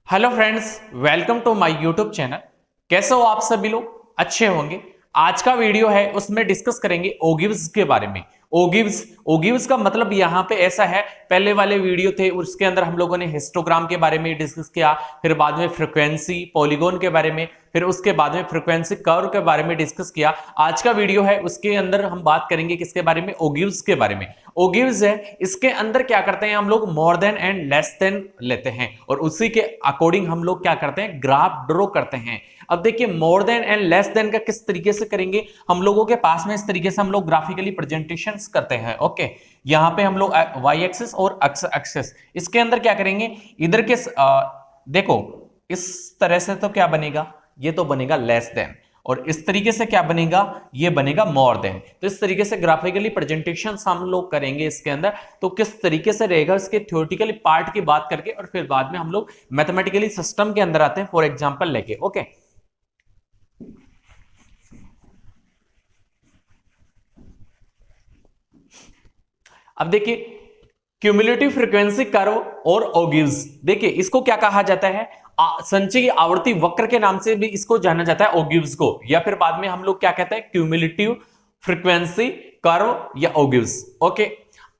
Hello friends, welcome to my YouTube channel. कैसे हो आप सभी लोग? अच्छे होंगे। आज का वीडियो है उसमें डिस्कस करेंगे ओगिव्स के बारे में। ओगिव्स का मतलब यहाँ पे ऐसा है, पहले वाले वीडियो थे उसके अंदर हम लोगों ने हिस्टोग्राम के बारे में डिस्कस किया, फिर बाद में फ्रीक्वेंसी पॉलीगॉन के बारे में, फिर उसके बाद में फ्रीक्वेंसी कर्व के बारे में डिस्कस किया। आज का वीडियो है उसके अंदर हम बात करेंगे किसके बारे में? ओगिव्स के बारे में। ओगिव्स है, इसके अंदर क्या करते हैं हम लोग? More than and less than लेते हैं और उसी के अकॉर्डिंग हम लोग क्या करते हैं? ग्राफ ड्रॉ करते हैं। अब देखिए, more than and less than का किस तरीके से करेंगे हम लोगों के पास में? इस तरीके से हम लोग ग्राफिकली प्रेजेंटेशन करते हैं। ओके, यहां पे हम लोग वाई एक्सिस और एक्स एक्सिस, इसके अंदर क्या करेंगे? इधर के देखो, इस तरह से तो क्या बनेगा? ये तो बनेगा लेस देन, और इस तरीके से क्या बनेगा? ये बनेगा मोर देन। तो इस तरीके से ग्राफिकली प्रेजेंटेशन हम लोग करेंगे इसके अंदर। तो किस तरीके से रहेगा इसके थ्योरेटिकली पार्ट की बात करके, और फिर बाद में हम लोग मैथमेटिकली सिस्टम के अंदर आते हैं, फॉर एग्जांपल लेके। ओके, अब देखिए, क्यूमुलेटिव फ्रीक्वेंसी कर्व और ओगिव्स, देखिए इसको क्या कहा जाता है? संचयी आवर्ती वक्र के नाम से भी इसको जाना जाता है, ओगिव्स को, या फिर बाद में हम लोग क्या कहते हैं? क्यूमुलेटिव फ्रीक्वेंसी कर्व या ओगिव्स। ओके,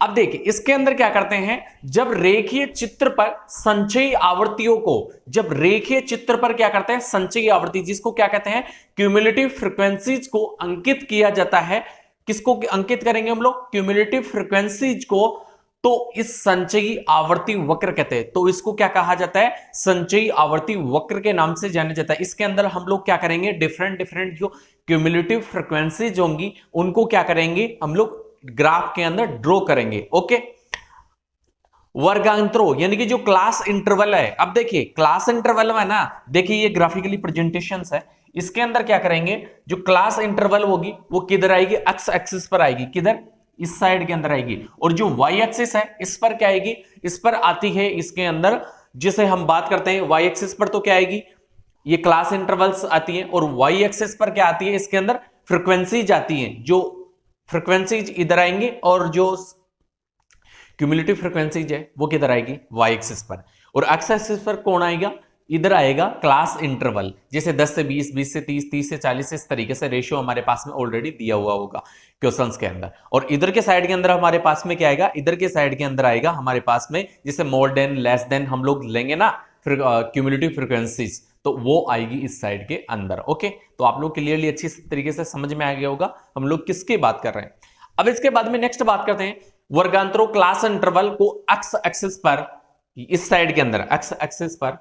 अब देखिए इसके अंदर क्या करते हैं? जब रेखीय चित्र पर संचयी आवर्तियों को, जब रेखीय चित्र पर क्या करते हैं? संचयी आवर्ती, जिसको क्या कहते हैं? क्यूमुलेटिव फ्रीक्वेंसीज को अंकित किया जाता है। किसको अंकित करेंगे हम लोग? क्यूमुलेटिव फ्रीक्वेंसीज को। तो इस संचयी आवर्ती वक्र कहते हैं। तो इसको क्या कहा जाता है? संचयी आवर्ती वक्र के नाम से जाना जाता है। इसके अंदर हम लोग क्या करेंगे? डिफरेंट डिफरेंट जो क्यूमुलेटिव फ्रीक्वेंसीज होंगी उनको क्या करेंगे हम लोग? ग्राफ के अंदर ड्रॉ करेंगे। ओके, वर्गांतरों यानी कि जो क्लास इंटरवल है, अब देखिए क्लास इंटरवल में ना, देखिए ये ग्राफिकली प्रेजेंटेशंस है, इसके अंदर क्या करेंगे? जो क्लास इंटरवल होगी वो किधर आएगी? एक्स एक्सिस पर आएगी। किधर? इस साइड के अंदर आएगी। और जो वाई एक्सिस है इस पर क्या आएगी? इस पर आती है इसके अंदर, जिसे हम बात करते हैं वाई एक्सिस पर, तो क्या आएगी? ये क्लास इंटरवल्स आती है। और वाई एक्सिस पर क्या आती है? इसके अंदर फ्रीक्वेंसीज आती है। जो फ्रीक्वेंसीज इधर आएंगे, और जो क्यूमुलेटिव फ्रीक्वेंसीज है वो किधर आएगी? वाई एक्सिस पर। और एक्स एक्सिस पर कौन आएगा? इधर आएगा क्लास इंटरवल, जैसे 10 से 20, 20 से 30, 30 से 40, इस तरीके से रेशियो हमारे पास में ऑलरेडी दिया हुआ होगा क्वेश्चंस के अंदर। और इधर के साइड के अंदर हमारे पास में क्या आएगा? इधर के साइड के अंदर आएगा हमारे पास में, जैसे मोर देन लेस देन हम लोग लेंगे ना, फिर क्यूमुलेटिव फ्रीक्वेंसीज, तो वो आएगी इस साइड के अंदर। ओके, तो आप लोग क्लियरली अच्छी तरीके से समझ में आ गया होगा हम लोग किसकी बात कर रहे हैं। अब इसके बाद में नेक्स्ट बात करते हैं वर्गांतरों क्लास इंटरवल को एक्स एक्सिस पर, इस साइड के अंदर एक्स एक्सिस पर,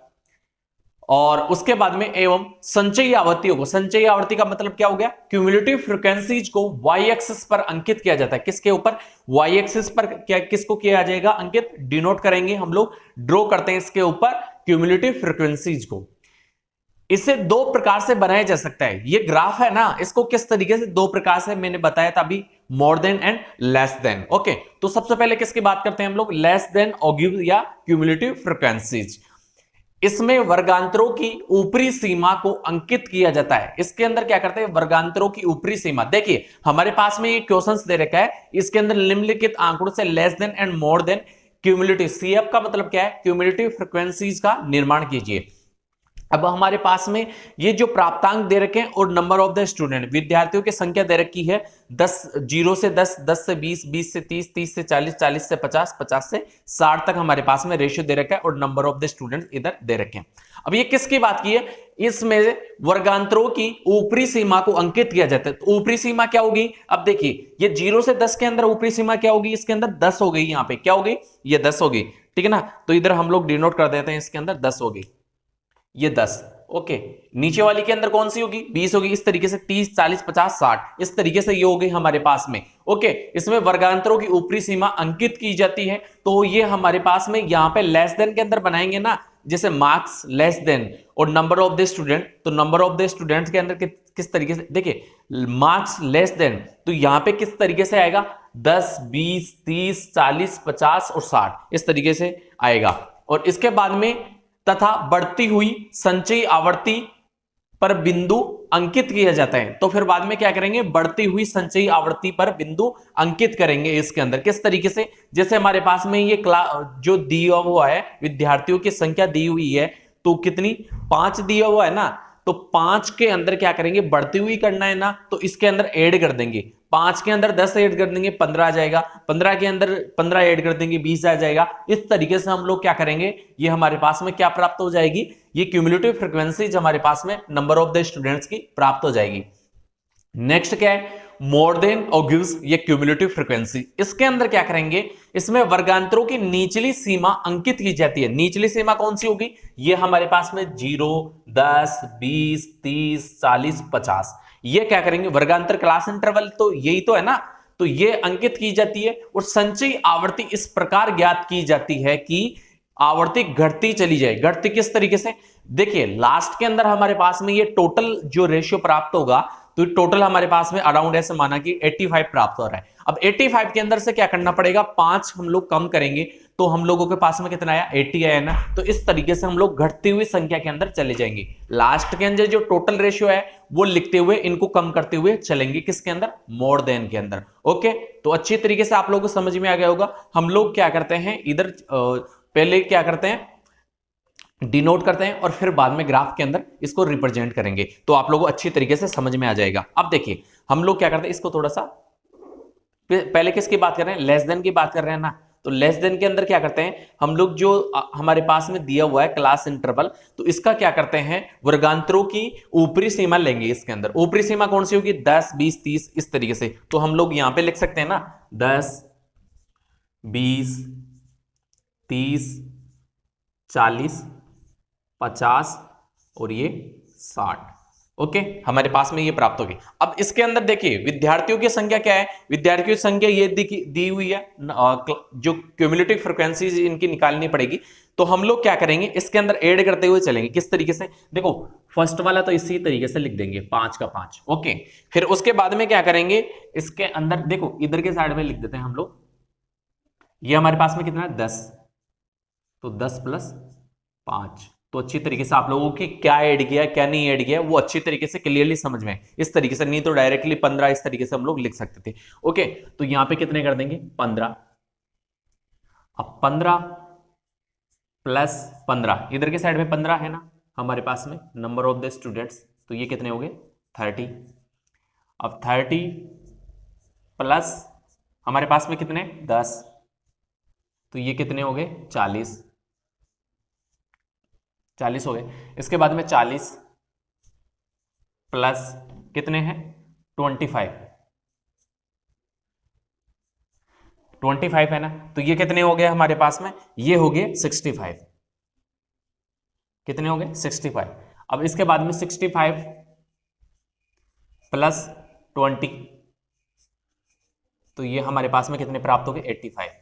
और उसके बाद में एवं संचयी आवृत्तियों को, संचयी आवृत्ति का मतलब क्या हो गया? क्यूमुलेटिव फ्रीक्वेंसीज को वाई एक्सिस पर अंकित किया जाता है। किसके ऊपर? वाई एक्सिस पर। क्या किसको किया जाएगा अंकित? डिनोट करेंगे हम लोग, ड्रॉ करते हैं इसके ऊपर क्यूमुलेटिव फ्रीक्वेंसीज को। इसे दो प्रकार से बनाया जा सकता है। ये ग्राफ है ना, इसको किस तरीके से? दो प्रकार से मैंने बताया था अभी, more than and less than. Okay, तो सबसे पहले किसकी बात करते हैं हम लोग? लेस देन ओगिव या क्यूमुलेटिव फ्रीक्वेंसीज। इसमें वर्गांतरों की ऊपरी सीमा को अंकित किया जाता है। इसके अंदर क्या करते हैं? वर्गांतरों की ऊपरी सीमा। देखिए हमारे पास में ये क्वेश्चंस दे रखा है, इसके अंदर निम्नलिखित आंकड़ों से less than and more than cumulative, CF का मतलब क्या है? क्यूमुलेटिव फ्रीक्वेंसीज का निर्माण कीजिए। अब हमारे पास में ये जो प्राप्तांक दे रखे हैं और नंबर ऑफ द स्टूडेंट, विद्यार्थियों की संख्या दे रखी है 10, 0 से 10, 10 से 20, 20 से 30, 30 से 40, 40 से 50, 50 से 60 तक हमारे पास में रेशियो दे रखा है, और नंबर ऑफ द स्टूडेंट इधर दे रखे हैं। अब ये किसकी बात की है? इसमें वर्गांतरों की ऊपरी सीमा को अंकित किया जाता है। तो ऊपरी सीमा क्या होगी? अब देखिए ये 0 से 10 के अंदर ऊपरी सीमा क्या होगी? इसके अंदर 10 हो गई। यहाँ पे क्या होगी? ये 10 होगी, ठीक है ना? तो इधर हम लोग डिनोट कर देते हैं, इसके अंदर 10 होगी, ये 10। ओके, नीचे वाली के अंदर कौन सी होगी? 20 होगी। इस तरीके से 30, 40, 50, 60, इस तरीके से ये हो गई हमारे पास में। ओके, इसमें वर्गांतरों की ऊपरी सीमा अंकित की जाती है। तो ये हमारे पास में यहाँ पे लेस देन के अंदर बनाएंगे ना, जैसे मार्क्स लेस देन और नंबर ऑफ द स्टूडेंट, तो नंबर ऑफ द स्टूडेंट्स के अंदर किस तरीके से? देखिए मार्क्स लेस देन, तो यहाँ पे किस तरीके से आएगा? 10, 20, 30, 40, 50 और 60, इस तरीके से आएगा। और इसके बाद में तथा बढ़ती हुई संचयी आवर्ती पर बिंदु अंकित किया जाता है। तो फिर बाद में क्या करेंगे? बढ़ती हुई संचयी आवर्ती पर बिंदु अंकित करेंगे इसके अंदर। किस तरीके से? जैसे हमारे पास में ये जो दिया हुआ है, विद्यार्थियों की संख्या दी हुई है, तो कितनी 5 दिया हुआ है ना, तो 5 के अंदर क्या करेंगे, बढ़ती हुई करना है ना, तो इसके अंदर ऐड कर देंगे, 5 के अंदर 10 ऐड कर देंगे 15 आ जाएगा, 15 के अंदर 15 ऐड कर देंगे 20 आ जाएगा। इस तरीके से हम लोग क्या करेंगे, ये हमारे पास में क्या प्राप्त हो जाएगी, ये क्यूमुलेटिव फ्रीक्वेंसी हमारे पास में नंबर ऑफ द स्टूडेंट्स की प्राप्त हो जाएगी। नेक्स्ट क्या है, मोर देन और गिव्स, ये क्यूमुलेटिव फ्रीक्वेंसी। इसके अंदर क्या करेंगे, इसमें वर्गांतरों की निचली सीमा अंकित की जाती है। निचली सीमा कौन सी होगी, ये हमारे पास में 0, 10, 20, 30, 40, 50, ये क्या करेंगे, वर्गांतर क्लास इंटरवल तो यही तो है ना, तो ये अंकित की जाती है। और संचयी आवर्ती इस प्रकार ज्ञात की जाती है कि आवर्ती घटती चली जाए। घटती किस तरीके से, देखिए लास्ट के अंदर हमारे पास में ये टोटल जो रेशियो प्राप्त होगा, तो टोटल हमारे पास में अराउंड ऐसे माना कि 85 प्राप्त हो रहा है। अब 85 के अंदर से क्या करना पड़ेगा, 5 हम लोग कम करेंगे, तो हम लोगों के पास में कितना आया, 80 आया ना। तो इस तरीके से हम लोग घटती हुई संख्या के अंदर चले जाएंगे। लास्ट के अंदर जो टोटल रेशियो है वो लिखते हुए इनको कम करते हुए चलेंगे, किसके अंदर, मोर देन के अंदर। ओके, तो अच्छी तरीके से आप लोगों को समझ में आ गया होगा। हम लोग क्या करते हैं इधर, पहले क्या करते हैं, डिनोट करते हैं और फिर बाद में ग्राफ के अंदर इसको रिप्रेजेंट करेंगे, तो आप लोगों को अच्छी तरीके से समझ में आ जाएगा। अब देखिए हम लोग क्या करते हैं, इसको थोड़ा सा पहले किसकी बात कर रहे हैं, लेस देन की बात कर रहे हैं ना, तो लेस देन के अंदर क्या करते हैं हम लोग, जो हमारे पास में दिया हुआ है क्लास इंटरवल, तो इसका क्या करते हैं, वर्गांतरों की ऊपरी सीमा लेंगे। इसके अंदर ऊपरी सीमा कौन सी होगी, 10, 20, 30, इस तरीके से। तो हम लोग यहां पे लिख सकते हैं ना, 10, 20, 30, 40, 50 और ये 60। ओके, हमारे पास में ये प्राप्त होगी। अब इसके अंदर देखिए विद्यार्थियों की संख्या क्या है, विद्यार्थियों की संख्या ये दी हुई है, जो क्यूमुलेटिव फ्रीक्वेंसी इनकी निकालनी पड़ेगी। तो हम लोग क्या करेंगे, इसके अंदर ऐड करते हुए चलेंगे। किस तरीके से, देखो फर्स्ट वाला तो इसी तरीके से लिख देंगे 5 का 5। ओके, फिर उसके बाद में क्या करेंगे, इसके अंदर देखो इधर के साइड में लिख देते हैं हम लोग, ये हमारे पास में कितना है 10, तो 10 प्लस 5। तो अच्छी तरीके से आप लोगों की क्या ऐड किया क्या नहीं ऐड किया वो अच्छी तरीके से क्लियरली समझ में, इस तरीके से, नहीं तो डायरेक्टली 15 इस तरीके से हम लोग लिख सकते थे। ओके, तो यहां पे कितने कर देंगे, 15। अब 15 प्लस 15, इधर के साइड में 15 है ना हमारे पास में नंबर ऑफ द स्टूडेंट्स, तो ये कितने हो गए 30। अब 30 प्लस हमारे पास में कितने 10, तो ये कितने हो गए 40। 40 हो गए। इसके बाद में 40 प्लस कितने हैं 25। 25 है ना, तो ये कितने हो गए हमारे पास में, ये हो गए 65। कितने हो गए 65। अब इसके बाद में 65 प्लस 20, तो ये हमारे पास में कितने प्राप्त हो गए 85।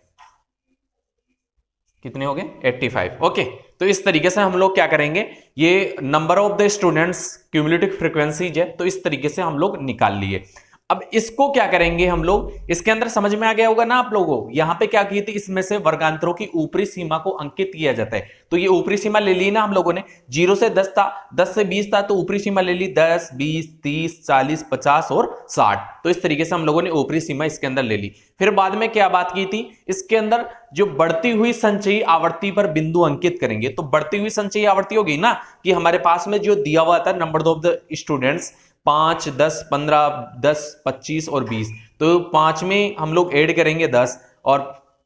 कितने हो गए 85। ओके, तो इस तरीके से हम लोग क्या करेंगे, ये number of the students cumulative frequencies है, तो इस तरीके से हम लोग निकाल लिए। अब इसको क्या करेंगे हम लोग, इसके अंदर समझ में आ गया होगा ना आप लोगों, यहां पे क्या की थी, इसमें से वर्गांतरों की ऊपरी सीमा को अंकित किया जाता है। तो ये ऊपरी सीमा ले ली ना हम लोगों ने, 0 से 10 था, 10 से 20 था, तो ऊपरी सीमा ले ली 10, 20, 30, 40, 50 और 60। तो इस तरीके से हम लोगों ने ऊपरी सीमा इसके अंदर ले ली। फिर बाद में क्या बात की थी, इसके अंदर जो बढ़ती हुई संचयी आवर्ती पर बिंदु अंकित करेंगे। तो बढ़ती हुई संचयी आवर्ती होगी ना, कि हमारे पास में जो दिया हुआ था नंबर ऑफ द स्टूडेंट्स 5, 10, 15, 10, 25 और 20, तो 5 में हम लोग ऐड करेंगे 10, और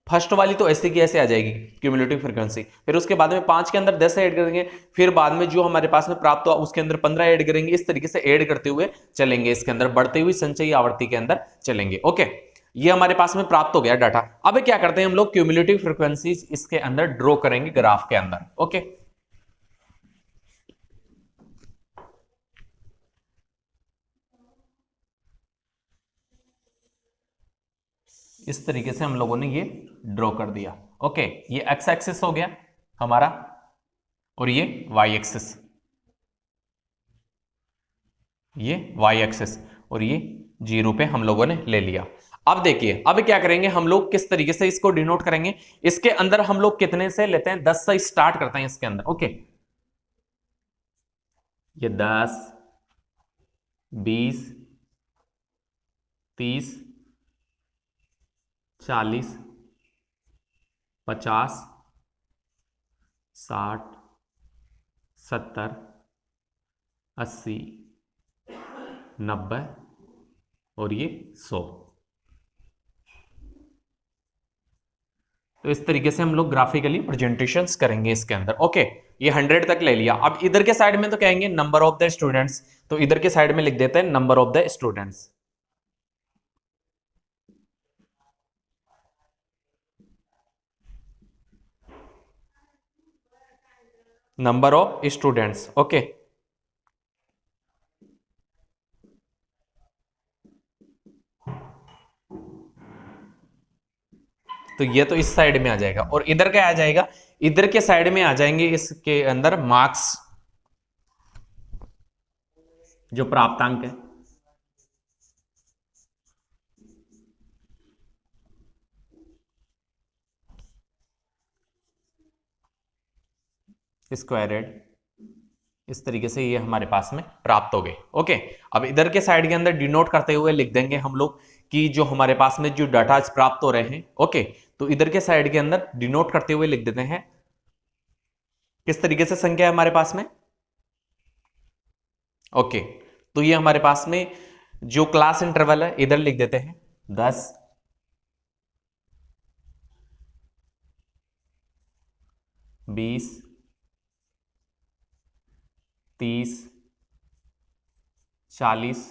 फर्स्ट वाली तो ऐसे की ऐसे आ जाएगी क्यूमुलेटिव फ्रीक्वेंसी। फिर उसके बाद में 5 के अंदर 10 ऐड करेंगे, फिर बाद में जो हमारे पास में प्राप्त हुआ उसके अंदर 15 ऐड करेंगे। इस तरीके से ऐड करते हुए चलेंगे, इसके अंदर बढ़ती हुई संचयी आवर्ती के अंदर चलेंगे। ओके, ये हमारे पास में प्राप्त हो गया डाटा। अब क्या करते हैं हम लोग, क्यूमुलेटिव फ्रीक्वेंसी इसके अंदर ड्रॉ करेंगे ग्राफ के अंदर। ओके, इस तरीके से हम लोगों ने ये ड्रॉ कर दिया। ओके, ये एक्स एक्सिस हो गया हमारा, और ये वाई एक्सिस, ये वाई एक्सिस, और ये 0 पे हम लोगों ने ले लिया। अब देखिए अब क्या करेंगे हम लोग, किस तरीके से इसको डिनोट करेंगे। इसके अंदर हम लोग कितने से लेते हैं, 10 से स्टार्ट करते हैं इसके अंदर। ओके, ये 10, 20, 30, 40, 50, 60, 70, 80, 90 और ये 100। तो इस तरीके से हम लोग ग्राफिकली प्रेजेंटेशंस करेंगे इसके अंदर। ओके, ये 100 तक ले लिया। अब इधर के साइड में तो कहेंगे नंबर ऑफ द स्टूडेंट्स, तो इधर के साइड में लिख देते हैं number of the students. Number of students. Okay, तो ये तो इस साइड में आ जाएगा और इधर क्या आ जाएगा, इधर के साइड में आ जाएंगे इसके अंदर मार्क्स, जो प्राप्तांक है। स्क्वायरेड, इस तरीके से ये हमारे पास में प्राप्त हो गए। ओके, अब इधर के साइड के अंदर डिनोट करते हुए लिख देंगे हम लोग कि जो हमारे पास में जो डाटा प्राप्त हो रहे हैं। ओके, तो इधर के साइड के अंदर डिनोट करते हुए लिख देते हैं किस तरीके से संख्या है हमारे पास में। ओके, तो ये हमारे पास में जो क्लास इंटरवल है इधर लिख देते हैं 10, 20, 30, 40,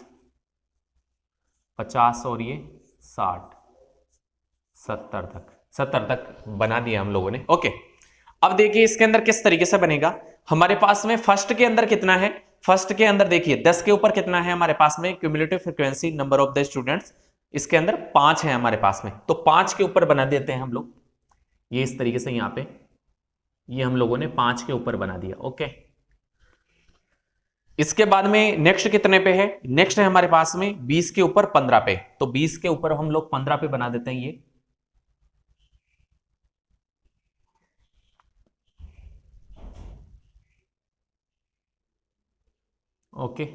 50 और ये 60, 70 तक बना दिया हम लोगों ने। ओके, अब देखिए इसके अंदर किस तरीके से बनेगा। हमारे पास में फर्स्ट के अंदर कितना है, फर्स्ट के अंदर देखिए 10 के ऊपर कितना है हमारे पास में cumulative frequency number of the students, इसके अंदर 5 है हमारे पास में, तो 5 के ऊपर बना देते हैं हम लोग। ये इस तरीके से यहां पे ये हम लोगों ने 5 के ऊपर बना दिया। ओके, इसके बाद में नेक्स्ट कितने पे है, नेक्स्ट है हमारे पास में 20 के ऊपर 15 पे, तो 20 के ऊपर हम लोग 15 पे बना देते हैं ये। ओके,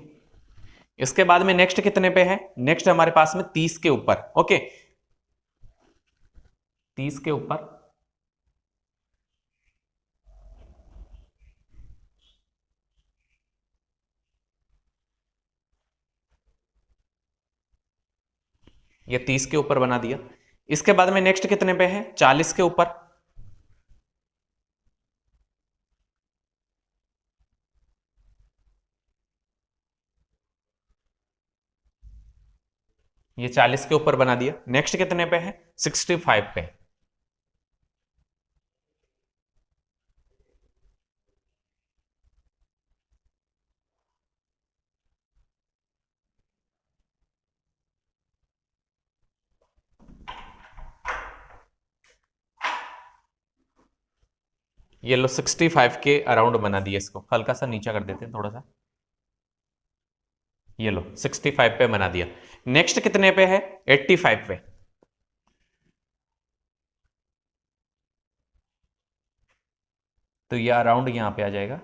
इसके बाद में नेक्स्ट कितने पे है, नेक्स्ट हमारे पास में 30 के ऊपर। ओके, 30 के ऊपर ये 30 के ऊपर बना दिया। इसके बाद में नेक्स्ट कितने पे है, 40 के ऊपर। ये 40 के ऊपर बना दिया। नेक्स्ट कितने पे है, 65 पे। ये लो 65 के अराउंड बना दिया, इसको हल्का सा नीचा कर देते हैं थोड़ा सा। ये लो 65 पे बना दिया। नेक्स्ट कितने पे है, 85 पे। तो ये अराउंड यहां पे आ जाएगा।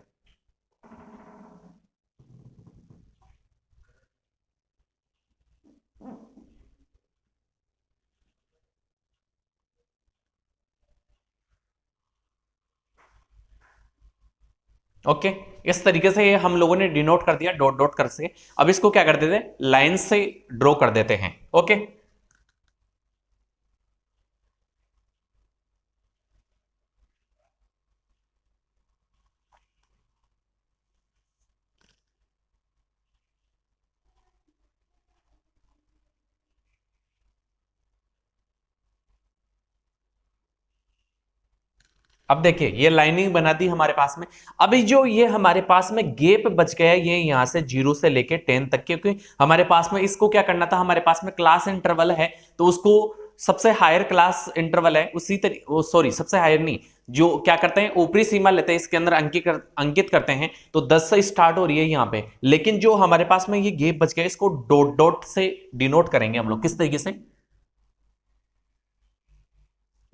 ओके, इस तरीके से ये हम लोगों ने डिनोट कर दिया डॉट डॉट कर से। अब इसको क्या कर देते हैं, लाइन से ड्रॉ कर देते हैं। ओके, अब देखिए ये लाइनिंग बना दी हमारे पास में। अभी जो ये हमारे पास में गैप बच गया है, ये यहां से 0 से लेके 10 तक, क्योंकि हमारे पास में इसको क्या करना था, हमारे पास में क्लास इंटरवल है तो उसको सबसे हायर क्लास इंटरवल है उसी तरीके, सॉरी सबसे हायर नहीं, जो क्या करते हैं ऊपरी सीमा लेते हैं इसके अंदर अंकित करते हैं, तो 10 से स्टार्ट हो रही है यहां पे। लेकिन जो हमारे पास में ये गैप बच गया इसको डॉट डॉट से डिनोट करेंगे हम लोग। किस तरीके से,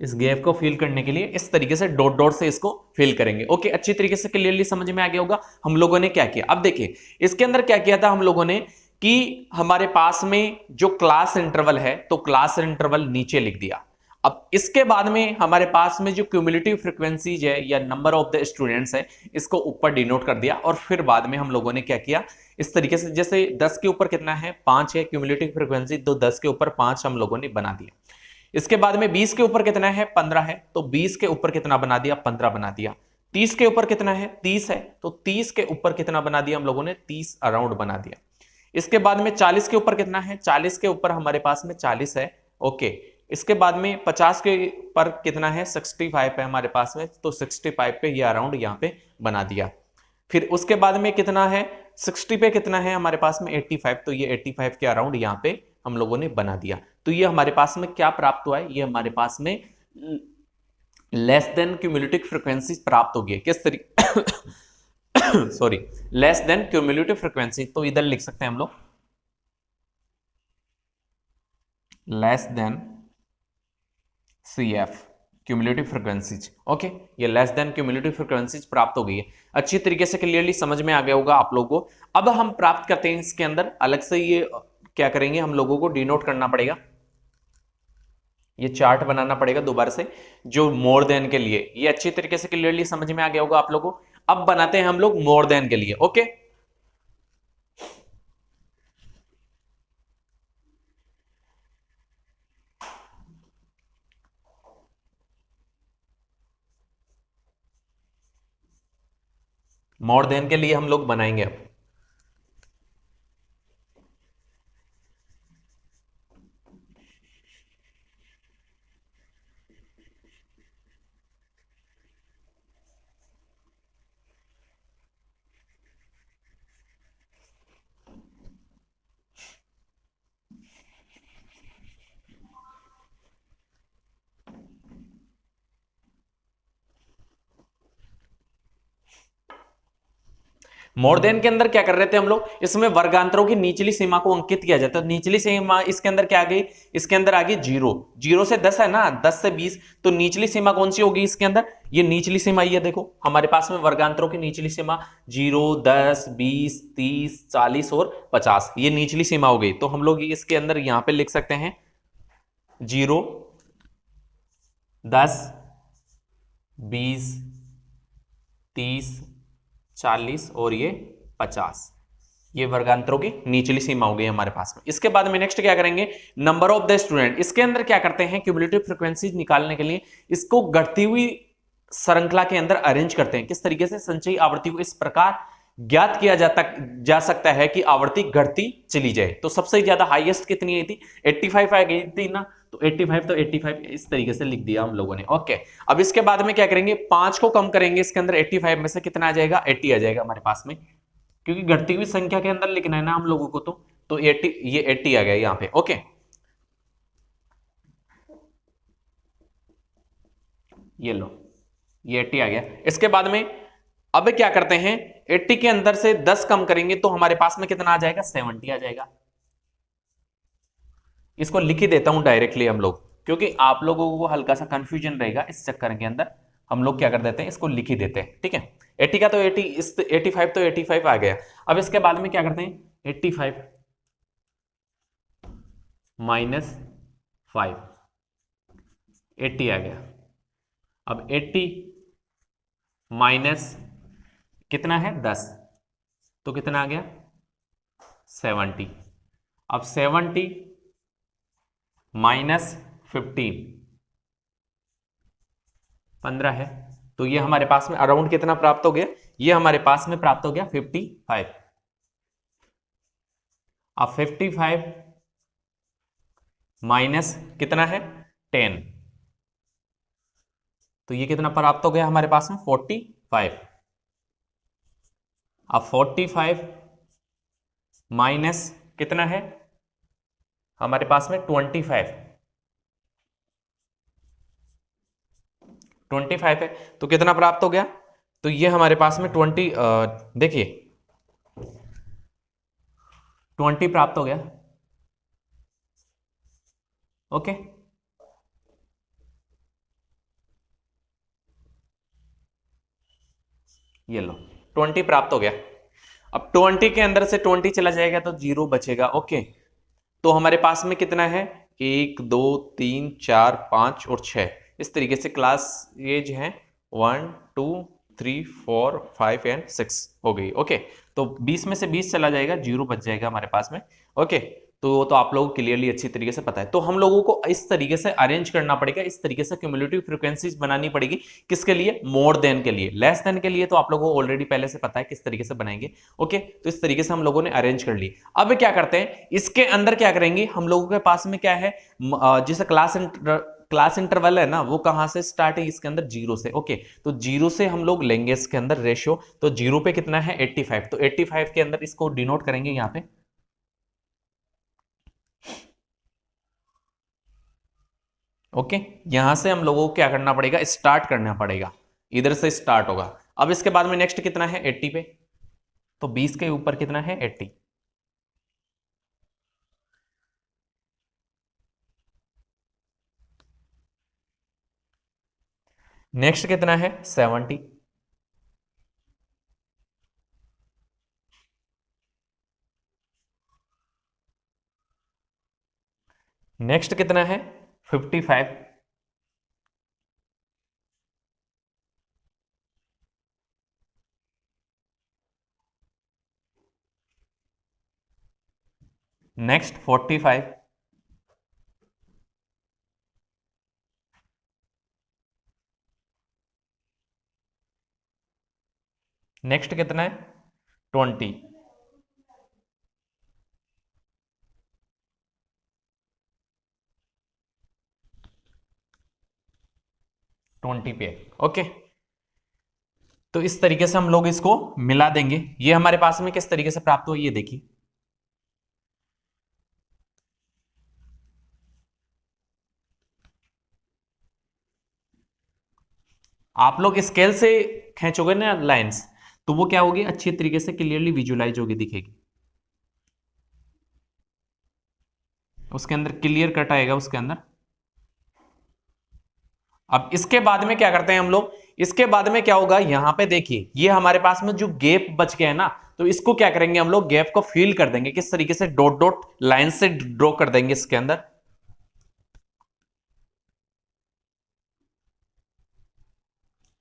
इस गैप को फिल करने के लिए इस तरीके से डॉट डॉट से इसको फिल करेंगे। ओके, अच्छी तरीके से क्लियरली समझ में आ गया होगा हम लोगों ने क्या किया। अब देखिए इसके अंदर क्या किया था हम लोगों ने कि हमारे पास में जो क्लास इंटरवल है तो क्लास इंटरवल नीचे लिख दिया। अब इसके बाद में हमारे पास में जो क्यूमुलेटिव फ्रीक्वेंसीज है या नंबर ऑफ द स्टूडेंट्स है, इसको ऊपर डिनोट कर दिया और फिर बाद में हम लोगों ने क्या किया, इस तरीके से, जैसे 10 के ऊपर कितना है 5 है क्यूमुलेटिव फ्रीक्वेंसी, तो 10 के ऊपर 5 हम लोगों ने बना दिया। इसके बाद में 20 के ऊपर कितना है 15 है, तो 20 के ऊपर कितना बना दिया 15 बना दिया। 30 के ऊपर कितना है 30 है, तो 30 के ऊपर कितना बना दिया हम लोगों ने 30 अराउंड बना दिया। इसके बाद में 40 के ऊपर कितना है 40 के ऊपर हमारे पास में 40 है, ओके। इसके बाद में 50 के ऊपर कितना है 65 है हमारे पास में, तो 65 पे ये अराउंड यहाँ पे बना दिया। फिर उसके बाद में कितना है 60 पे कितना है हमारे पास में 85, तो ये 85 के अराउंड यहाँ पे हम लोगों ने बना दिया। तो ये हमारे पास में क्या प्राप्त हुआ है, ये हमारे पास में लेस देन क्यूमुलेटिव फ्रीक्वेंसी प्राप्त हो गई है। किस तरीके sorry, less than cumulative frequency, तो इधर लिख सकते हैं हम लोग less than CF cumulative frequencies, okay. ये लेस देन क्यूमुलेटिव फ्रीक्वेंसीज प्राप्त हो गई है। अच्छी तरीके से क्लियरली समझ में आ गया होगा आप लोगों को। अब हम प्राप्त करते हैं इसके अंदर अलग से, ये क्या करेंगे हम लोगों को डिनोट करना पड़ेगा, ये चार्ट बनाना पड़ेगा दोबारा से, जो मोर देन के लिए, ये अच्छी तरीके से क्लियरली समझ में आ गया होगा आप लोगों को। अब बनाते हैं हम लोग मोर देन के लिए, ओके। मोर देन के लिए हम लोग बनाएंगे अब। मोर देन के अंदर क्या कर रहे थे हम लोग, इसमें वर्गांतरों की निचली सीमा को अंकित किया जाता है। निचली सीमा इसके अंदर क्या आ गई, इसके अंदर आ गई 0, 0 से 10 है ना, 10 से 20, तो निचली सीमा कौन सी होगी इसके अंदर, ये निचली सीमा, ये देखो हमारे पास में वर्गांतरों की निचली सीमा 0, 10, 20, 30, 40 और 50, ये निचली सीमा हो गई। तो हम लोग इसके अंदर यहां पे लिख सकते हैं 0, 10, 20, 30, 40 और ये 50, ये वर्गांतरों की निचली सीमा हो गई हमारे पास में। इसके बाद में नेक्स्ट क्या करेंगे, नंबर ऑफ द स्टूडेंट। इसके अंदर क्या करते हैं, क्यूमुलेटिव फ्रीक्वेंसीज निकालने के लिए इसको घटती हुई श्रृंखला के अंदर अरेंज करते हैं। किस तरीके से, संचयी आवृत्ति को इस प्रकार ज्ञात किया जा सकता है कि आवृत्ति घटती चली जाए। तो सबसे ज्यादा हाईएस्ट कितनी आई थी 85 आ गई थी ना, तो 85 तो 85 इस तरीके से लिख दिया हम लोगों ने, ओके। अब इसके बाद में क्या करेंगे, 5 को कम करेंगे इसके अंदर, 85 में से कितना आ जाएगा 80 आ जाएगा हमारे पास में, क्योंकि घटती हुई संख्या के अंदर लिखना है ना हम लोगों को, तो 80, ये 80 आ गया यहाँ पे, ओके। ये लो, ये 80 आ गया। इसके बाद में अब क्या करते हैं, 80 के अंदर से 10 कम करेंगे तो हमारे पास में कितना आ जाएगा 70 आ जाएगा। इसको लिख ही देता हूं डायरेक्टली हम लोग, क्योंकि आप लोगों को हल्का सा कंफ्यूजन रहेगा इस चक्कर के अंदर, हम लोग क्या कर देते हैं इसको लिख ही देते हैं, ठीक है। 80 का तो 80, इस 85 तो 85 आ गया। अब इसके बाद में क्या करते हैं 85 माइनस 5, 80 आ गया। अब 80 माइनस कितना है 10, तो कितना आ गया 70। अब 70 माइनस 15, 15 है, तो ये हमारे पास में अराउंड कितना प्राप्त हो गया, ये हमारे पास में प्राप्त हो गया 55। अब 55 माइनस कितना है 10, तो ये कितना प्राप्त हो गया हमारे पास में 45। अब 45 माइनस कितना है हमारे पास में 25, 25 है, तो कितना प्राप्त हो गया, तो ये हमारे पास में 20, देखिए 20 प्राप्त हो गया, ओके। ये लो 20 प्राप्त हो गया। अब 20 के अंदर से 20 चला जाएगा तो 0 बचेगा, ओके। तो हमारे पास में कितना है 1 2 3 4 5 और 6, इस तरीके से क्लास एज है 1 2 3 4 5 एंड 6 हो गई। ओके, तो 20 में से 20 चला जाएगा, 0 बच जाएगा हमारे पास में। ओके, तो आप लोगों को क्लियरली अच्छी तरीके से पता है। तो हम लोगों को इस तरीके से अरेंज करना पड़ेगा, इस तरीके से क्यूमुलेटिव फ्रीक्वेंसीज बनानी पड़ेगी। किसके लिए? मोर देन के लिए। लेस देन के लिए तो आप लोगों को ऑलरेडी पहले से पता है किस तरीके से बनाएंगे। ओके, तो इस तरीके से हम लोगों ने अरेंज कर ली। अब क्या करते हैं, इसके अंदर क्या करेंगे, हम लोगों के पास में क्या है, जैसे क्लास इंटरवल है ना, वो कहां से स्टार्ट है, इसके अंदर 0 से। ओके, तो 0 से हम लोग लेंगे इसके अंदर रेशियो। तो 0 पे कितना है 85, तो 85 के अंदर इसको डिनोट करेंगे यहां पे। ओके, यहां से हम लोगों को क्या करना पड़ेगा, स्टार्ट करना पड़ेगा, इधर से स्टार्ट होगा। अब इसके बाद में नेक्स्ट कितना है 80 पे, तो 20 के ऊपर कितना है 80। नेक्स्ट कितना है 70। नेक्स्ट कितना है 55। नेक्स्ट 45। नेक्स्ट कितना है 20। पे। ओके, तो इस तरीके से हम लोग इसको मिला देंगे। ये हमारे पास में किस तरीके से प्राप्त हो, ये देखिए। आप लोग स्केल से खींचोगे ना लाइंस, तो वो क्या होगी, अच्छी तरीके से क्लियरली विजुलाइज होगी, दिखेगी, उसके अंदर क्लियर कट आएगा उसके अंदर। अब इसके बाद में क्या करते हैं हम लोग, इसके बाद में क्या होगा, यहां पे देखिए ये हमारे पास में जो गैप बच गया है ना, तो इसको क्या करेंगे हम लोग, गैप को फिल कर देंगे। किस तरीके से, डॉट डॉट लाइन से ड्रॉ कर देंगे इसके अंदर।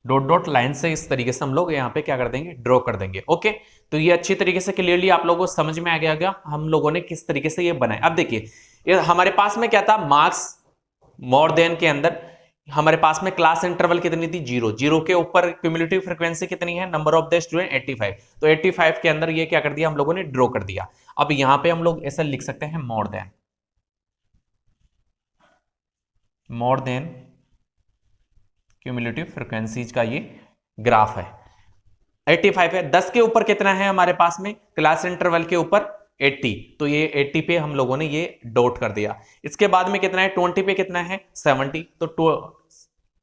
डॉट डॉट लाइन से इस तरीके से हम लोग यहाँ पे क्या कर देंगे, ड्रॉ कर देंगे। ओके, तो ये अच्छी तरीके से क्लियरली आप लोगों को समझ में आ गया हम लोगों ने किस तरीके से ये बनाया। अब देखिए, ये हमारे पास में क्या था, मार्क्स मोर देन के अंदर हमारे पास में क्लास इंटरवल कितनी थी, 0। 0 के ऊपर क्यूमुलेटिव फ्रीक्वेंसी कितनी है, नंबर ऑफ द स्टूडेंट 85। तो 85 के अंदर ये क्या कर दिया हम लोगों ने, ड्रॉ कर दिया। अब यहां पे हम लोग ऐसा लिख सकते हैं, मोर देन क्यूमुलेटिव फ्रीक्वेंसीज का ये ग्राफ है। 85 है, 10 के ऊपर कितना है हमारे पास में, क्लास इंटरवल के ऊपर 80, तो ये 80 पे हम लोगों ने ये डॉट कर दिया। इसके बाद में कितना है 20 पे कितना है 70, तो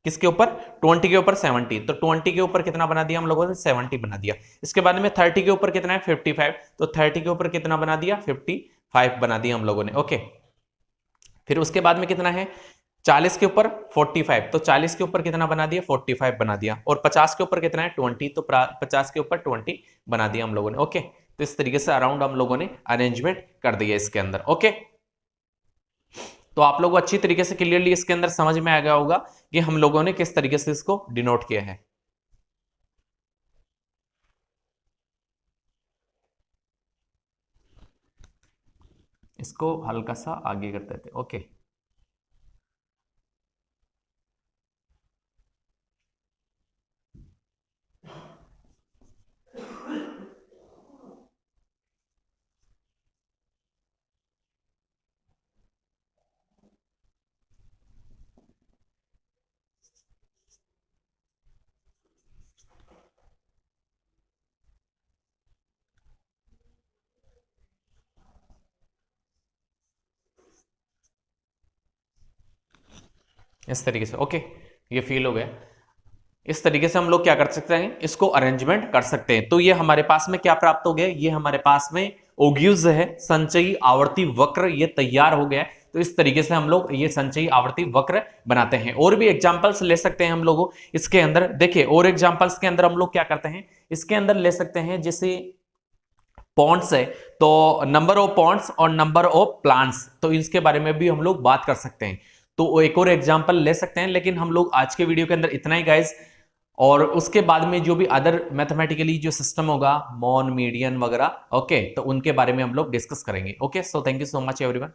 किसके ऊपर 20 के ऊपर 70, तो 20 के ऊपर कितना बना दिया हम लोगों ने, 70 बना दिया। इसके बाद में 30 के ऊपर कितना है 55, तो 30 के ऊपर कितना बना दिया 55 बना दिया हम लोगों ने। ओके, फिर उसके बाद में कितना है 40 के ऊपर 45, तो 40 के ऊपर कितना बना दिया 45 बना दिया। और 50 के ऊपर कितना है 20, तो 50 के ऊपर 20 बना दिया हम लोगों ने। ओके, तो इस तरीके से अराउंड हम लोगों ने अरेंजमेंट कर दिया इसके अंदर। ओके, तो आप लोगों को अच्छी तरीके से क्लियरली इसके अंदर समझ में आ गया होगा कि हम लोगों ने किस तरीके से इसको डिनोट किया है। इसको हल्का सा आगे करते थे। ओके, इस तरीके से। ओके, ये फील हो गया। इस तरीके से हम लोग क्या कर सकते हैं, इसको अरेंजमेंट कर सकते हैं। तो ये हमारे पास में क्या प्राप्त हो गया, ये हमारे पास में ओग्यूज है, संचयी आवर्ती वक्र, ये तैयार हो गया है। तो इस तरीके से हम लोग ये संचयी आवर्ती वक्र बनाते हैं। और भी एग्जांपल्स ले सकते हैं हम लोग इसके अंदर। देखिए और एग्जांपल्स के अंदर हम लोग क्या करते हैं, इसके अंदर ले सकते हैं, जैसे पॉन्ड्स है, तो नंबर ऑफ पॉन्ड्स और नंबर ऑफ प्लांट्स, तो इसके बारे में भी हम लोग बात कर सकते हैं। तो एक और एग्जांपल ले सकते हैं, लेकिन हम लोग आज के वीडियो के अंदर इतना ही गाइस। और उसके बाद में जो भी अदर मैथमेटिकली जो सिस्टम होगा, मॉन, मीडियन वगैरह, ओके, तो उनके बारे में हम लोग डिस्कस करेंगे। Okay, so thank you so much everyone.